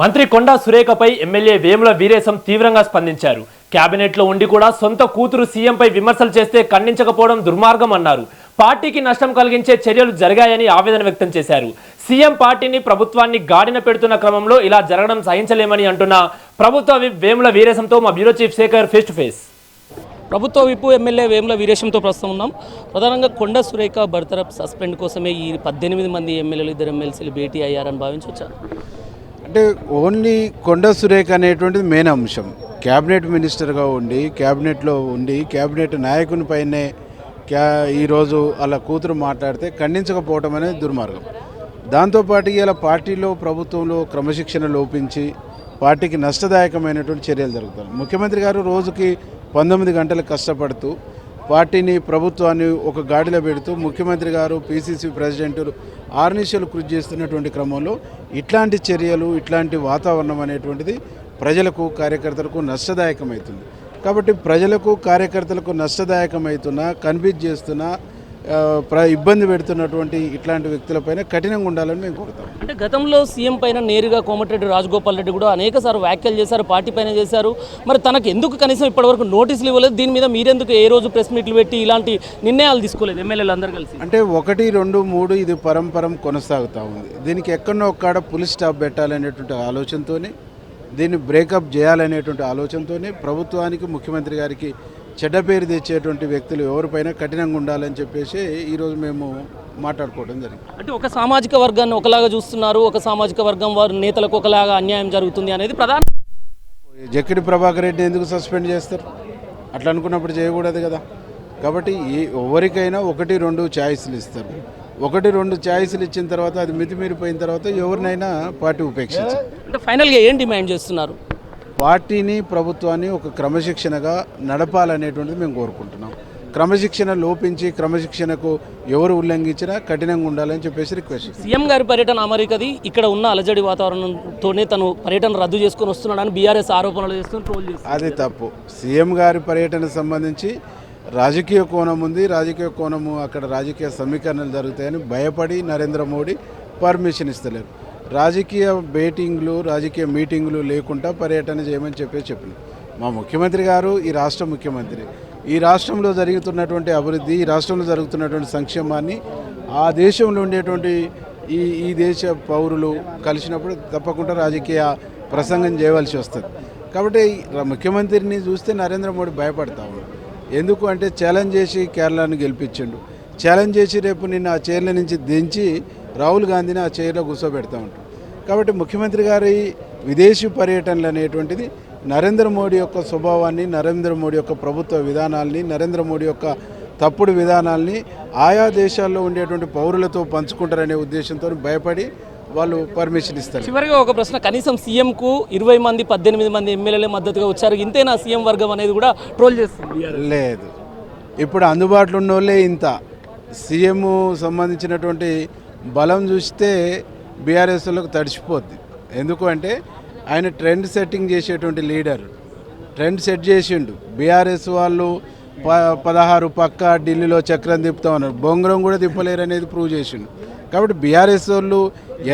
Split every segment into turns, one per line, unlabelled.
మంత్రి కొండా సురేఖపై ఎమ్మెల్యే వేముల వీరేశం తీవ్రంగా స్పందించారు. కేబినెట్లో ఉండి కూడా సొంత కూతురు సీఎంపై విమర్శలు చేస్తే ఖండించకపోవడం దుర్మార్గం అన్నారు. పార్టీకి నష్టం కలిగించే చర్యలు జరిగాయని ఆవేదన వ్యక్తం చేశారు. సీఎం పార్టీని ప్రభుత్వాన్ని గాడిన పెడుతున్న క్రమంలో ఇలా జరగడం సహించలేమని అంటున్న ప్రభుత్వ విప్ వేముల వీరేశంతో మా bureau chief Shekhar face to face.
ప్రభుత్వ విప్పు ఎమ్మెల్యే వేముల వీరేశంతో ప్రస్తుతం ఉన్నాం. ప్రధానంగా కొండా సురేఖ బర్తరఫ్ సస్పెండ్ కోసమే ఈ 18 మంది ఎమ్మెల్యేలు 2 ఎమ్మెల్సీలు భేటీ అయ్యారని భావించవచ్చారు.
అంటే ఓన్లీ కొండా సురేఖ అనేటువంటిది మెయిన్ అంశం. క్యాబినెట్ మినిస్టర్గా ఉండి క్యాబినెట్ నాయకుని పైనే ఈరోజు అలా కూతురు మాట్లాడితే ఖండించకపోవడం అనేది దుర్మార్గం. దాంతోపాటు ఇలా పార్టీలో ప్రభుత్వంలో క్రమశిక్షణ లోపించి పార్టీకి నష్టదాయకమైనటువంటి చర్యలు జరుగుతాయి. ముఖ్యమంత్రి గారు రోజుకి 19 గంటలు కష్టపడుతూ పార్టీని ప్రభుత్వాన్ని ఒక గాడిలో పెడుతూ ముఖ్యమంత్రి గారు పిసిసి ప్రెసిడెంట్లు ఆర్నిషలు కృషి చేస్తున్నటువంటి క్రమంలో ఇట్లాంటి చర్యలు ఇట్లాంటి వాతావరణం అనేటువంటిది ప్రజలకు కార్యకర్తలకు నష్టదాయకమవుతుంది. కాబట్టి ప్రజలకు కార్యకర్తలకు నష్టదాయకమవుతున్నా కన్విన్స్ చేస్తున్నా ఇబ్బంది పెడుతున్నటువంటి ఇట్లాంటి వ్యక్తులపైన కఠినంగా ఉండాలని మేము కోరుతాం.
అంటే గతంలో సీఎం పైన నేరుగా కోమటిరెడ్డి రాజగోపాల్ రెడ్డి కూడా అనేకసార్లు వ్యాఖ్యలు చేశారు, పార్టీ పైన చేశారు. మరి తనకు ఎందుకు కనీసం ఇప్పటివరకు నోటీసులు ఇవ్వలేదు? దీని మీద మీరెందుకు ఏ రోజు ప్రెస్ మీట్లు పెట్టి ఇలాంటి నిర్ణయాలు తీసుకోలేదు ఎమ్మెల్యేలు అందరూ కలిసి?
అంటే 1, 2, 3 ఇది పరంపరం కొనసాగుతూ ఉంది. దీనికి ఎక్కడో ఒక్కడ పులి స్టాప్ పెట్టాలనేటువంటి ఆలోచనతో దీన్ని బ్రేకప్ చేయాలనేటువంటి ఆలోచనతో ప్రభుత్వానికి ముఖ్యమంత్రి గారికి చెడ్డ పేరు తెచ్చేటువంటి వ్యక్తులు ఎవరిపైన కఠినంగా ఉండాలని చెప్పేసి ఈరోజు మేము మాట్లాడుకోవడం జరిగింది.
అంటే ఒక సామాజిక వర్గాన్ని ఒకలాగా చూస్తున్నారు, ఒక సామాజిక వర్గం వారి నేతలకు ఒకలాగా అన్యాయం జరుగుతుంది అనేది ప్రధాన.
జక్కిడి ప్రభాకర్ రెడ్డి ఎందుకు సస్పెండ్ చేస్తారు? అట్లా అనుకున్నప్పుడు చేయకూడదు కదా. కాబట్టి ఎవరికైనా 1, 2 ఛాయిస్లు ఇస్తారు. 1, 2 ఛాయిస్లు ఇచ్చిన తర్వాత అది మితిమీరిపోయిన తర్వాత ఎవరినైనా పార్టీ ఉపేక్షించారు.
అంటే ఫైనల్గా ఏం డిమాండ్ చేస్తున్నారు?
పార్టీని ప్రభుత్వాన్ని ఒక క్రమశిక్షణగా నడపాలనేటువంటిది మేము కోరుకుంటున్నాం. క్రమశిక్షణ లోపించి క్రమశిక్షణకు ఎవరు ఉల్లంఘించినా కఠినంగా ఉండాలని చెప్పేసి రిక్వెస్ట్.
సీఎం గారి పర్యటన అమెరికాది, ఇక్కడ ఉన్న అలజడి వాతావరణంతోనే తను పర్యటన రద్దు చేసుకొని వస్తున్నాడని బీఆర్ఎస్ ఆరోపణలు చేస్తూ ట్రోల్ చేస్తారు.
అది తప్పు. సీఎం గారి పర్యటన సంబంధించి రాజకీయ కోణం ఉంది. రాజకీయ కోణము అక్కడ రాజకీయ సమీకరణలు జరుగుతాయని భయపడి నరేంద్ర మోడీ పర్మిషన్ ఇస్తలేరు. రాజకీయ బేటింగ్లు రాజకీయ మీటింగ్లు లేకుండా పర్యటన చేయమని చెప్పినారు. మా ముఖ్యమంత్రి గారు ఈ రాష్ట్ర ముఖ్యమంత్రి. ఈ రాష్ట్రంలో జరుగుతున్నటువంటి అభివృద్ధి, ఈ రాష్ట్రంలో జరుగుతున్నటువంటి సంక్షేమాన్ని ఆ దేశంలో ఉండేటువంటి ఈ దేశ పౌరులు కలిసినప్పుడు తప్పకుండా రాజకీయ ప్రసంగం చేయవలసి వస్తుంది. కాబట్టి ముఖ్యమంత్రిని చూస్తే నరేంద్ర మోడీ భయపడతా ఉన్నాడు. ఎందుకు అంటే ఛాలెంజ్ చేసి కేరళను గెలిపించిండు. ఛాలెంజ్ చేసి రేపు నిన్న ఆ చైర్ల నుంచి దించి రాహుల్ గాంధీని ఆ చైర్లో కూర్చోబెడతా ఉంటాడు. కాబట్టి ముఖ్యమంత్రి గారి విదేశీ పర్యటనలు అనేటువంటిది నరేంద్ర మోడీ యొక్క స్వభావాన్ని, నరేంద్ర మోడీ యొక్క ప్రభుత్వ విధానాల్ని, నరేంద్ర మోడీ యొక్క తప్పుడు విధానాల్ని ఆయా దేశాల్లో ఉండేటువంటి పౌరులతో పంచుకుంటారనే ఉద్దేశంతో భయపడి వాళ్ళు పర్మిషన్ ఇస్తారు.
చివరిగా ఒక ప్రశ్న, కనీసం సీఎంకు 20 మంది 18 మంది ఎమ్మెల్యేలే మద్దతుగా వచ్చారు, ఇంతేనా సీఎం వర్గం అనేది కూడా ట్రోల్ చేస్తుంది?
లేదు, ఇప్పుడు అందుబాటులో ఉన్న వాళ్ళే ఇంత. సీఎం సంబంధించినటువంటి బలం చూస్తే బీఆర్ఎస్లకు తడిచిపోద్ది. ఎందుకు అంటే ఆయన ట్రెండ్ సెట్టింగ్ చేసేటువంటి లీడర్. ట్రెండ్ సెట్ చేసిండు. బీఆర్ఎస్ వాళ్ళు 16 పక్క ఢిల్లీలో చక్రం తిప్పుతా ఉన్నారు, బొంగరం కూడా తిప్పలేరు అనేది ప్రూవ్ చేసిండు. కాబట్టి బీఆర్ఎస్ వాళ్ళు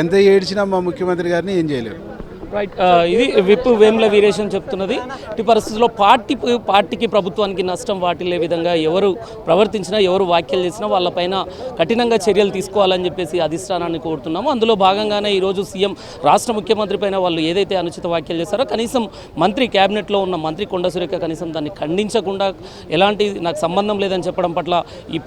ఎంత ఏడ్చినా మా ముఖ్యమంత్రి గారిని ఏం చేయలేరు.
రైట్, ఇది విప్ వేముల వీరేశం చెప్తున్నది. ఈ పరిస్థితుల్లో పార్టీకి ప్రభుత్వానికి నష్టం వాటిల్లే విధంగా ఎవరు ప్రవర్తించినా, ఎవరు వ్యాఖ్యలు చేసినా వాళ్ళపైన కఠినంగా చర్యలు తీసుకోవాలని చెప్పేసి అధిష్టానాన్ని కోరుతున్నాము. అందులో భాగంగానే ఈరోజు సీఎం రాష్ట్ర ముఖ్యమంత్రి పైన వాళ్ళు ఏదైతే అనుచిత వ్యాఖ్యలు చేశారో కనీసం క్యాబినెట్లో ఉన్న మంత్రి కొండా సురేఖ కనీసం దాన్ని ఖండించకుండా ఎలాంటి నాకు సంబంధం లేదని చెప్పడం పట్ల ఈ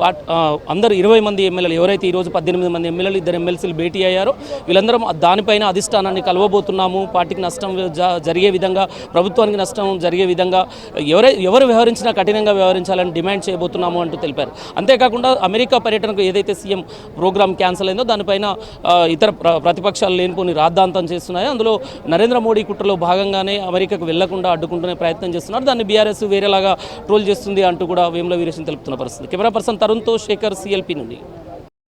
అందరూ 20 మంది ఎమ్మెల్యేలు ఎవరైతే ఈరోజు 18 మంది ఎమ్మెల్యేలు 2 ఎమ్మెల్సీలు భేటీ అయ్యారో వీళ్ళందరం దానిపైన అధిష్టానాన్ని కలవబోతున్నాము. పార్టీకి నష్టం జరిగే విధంగా, ప్రభుత్వానికి నష్టం జరిగే విధంగా ఎవరు వ్యవహరించినా కఠినంగా వ్యవహరించాలని డిమాండ్ చేయబోతున్నాము అంటూ తెలిపారు. అంతేకాకుండా అమెరికా పర్యటనకు ఏదైతే సీఎం ప్రోగ్రామ్ క్యాన్సిల్ అయిందో దానిపైన ఇతర ప్రతిపక్షాలు లేనిపోని రాద్ధాంతం చేస్తున్నాయో అందులో నరేంద్ర మోడీ కుట్రలో భాగంగానే అమెరికాకు వెళ్లకుండా అడ్డుకుంటునే ప్రయత్నం చేస్తున్నారు. దాన్ని బీఆర్ఎస్ వేరేలాగా ట్రోల్ చేస్తుంది అంటూ కూడా వేముల వీరేశం తెలుపుతున్న పరిస్థితి. కెమెరా పర్సన్ తరుణ్తో శేఖర్, CLP నుండి.